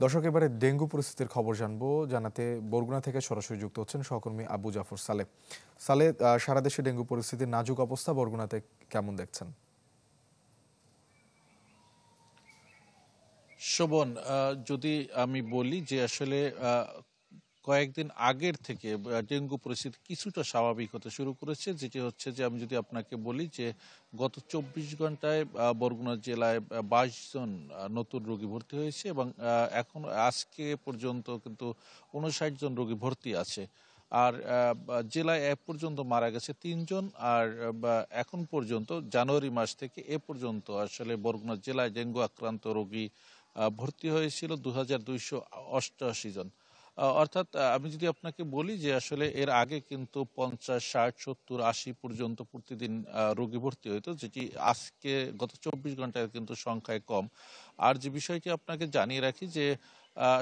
দর্শক, এবারে ডেঙ্গু পরিস্থিতির খবর জানবো। জানাতে বরগুনা থেকে সরাসরি যুক্ত হচ্ছেন সহকর্মী আবু জাফর সালে। সারা দেশে ডেঙ্গু পরিস্থিতির নাজুক অবস্থা, বরগুনাতে কেমন দেখছেন? শোভন, যদি আমি বলি যে আসলে কয়েকদিন আগের থেকে ডেঙ্গু পরিস্থিতি কিছুটা স্বাভাবিক হতে শুরু করেছে, যেটি হচ্ছে যে আমি যদি আপনাকে বলি যে গত 24 ঘন্টায় বরগুনা জেলায় 22 জন নতুন রোগী ভর্তি হয়েছে এবং এখন আজকে পর্যন্ত কিন্তু 59 জন রোগী ভর্তি আছে। আর জেলায় এ পর্যন্ত মারা গেছে 3 জন। আর এখন পর্যন্ত জানুয়ারি মাস থেকে এ পর্যন্ত আসলে বরগুনা জেলায় ডেঙ্গু আক্রান্ত রোগী ভর্তি হয়েছিল 2288 জন। অর্থাৎ আমি যদি আপনাকে বলি যে আসলে এর আগে কিন্তু 50, 60, 70, 80 পর্যন্ত প্রতিদিন রোগী ভর্তি হইতো, যেটি আজকে গত 24 ঘন্টায় কিন্তু সংখ্যায় কম। আর যে বিষয়টি আপনাকে জানিয়ে রাখি যে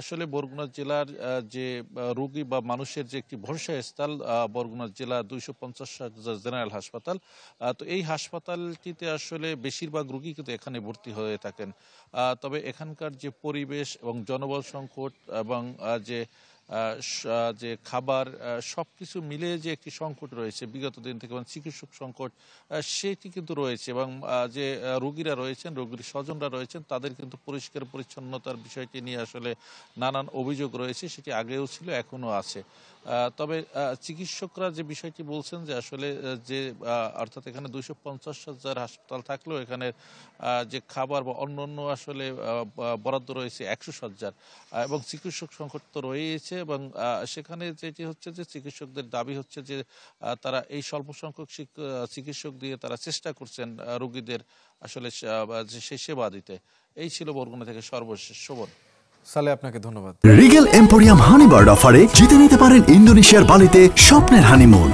আসলে বরগুনা জেলার যে রোগী বা মানুষের যে একটি ভরসা স্থল বরগুনা জেলা 250 জেনারেল হাসপাতাল, তো এই হাসপাতালটিতে আসলে বেশিরভাগ রোগী কিন্তু এখানে ভর্তি হয়ে থাকেন। তবে এখানকার যে পরিবেশ এবং জনবল সংকট এবং যে খাবার সবকিছু মিলিয়ে যে একটি সংকট রয়েছে বিগত দিন থেকে, এবং চিকিৎসক সংকট সেটি কিন্তু রয়েছে। এবং যে রোগীরা রয়েছেন, রোগীর স্বজনরা রয়েছেন, তাদের কিন্তু পরিষ্কার পরিচ্ছন্নতার বিষয়টি নিয়ে আসলে নানান অভিযোগ রয়েছে। সেটি আগেও ছিল, এখনো আছে। তবে চিকিৎসকরা যে বিষয়টি বলছেন যে আসলে যে অর্থাৎ এখানে 250,000 হাসপাতাল থাকলেও এখানে যে খাবার বা অন্যান্য আসলে বরাদ্দ রয়েছে 100,000, এবং চিকিৎসক সংকট তো রয়েছে। এবং সেখানে যেটি হচ্ছে যে চিকিৎসকদের দাবি হচ্ছে যে তারা এই স্বল্প সংখ্যক চিকিৎসক দিয়ে তারা চেষ্টা করছেন রোগীদের আসলে সেই সেবা দিতে। এই ছিল বরগুনা থেকে সর্বশেষ। শোভন। সালে, আপনাকে ধন্যবাদ। রিগেল এম্পোরিয়াম হানিবার্ড অফারে জিতে নিতে পারেন ইন্দোনেশিয়ার বালিতে স্বপ্নের হানিমুন।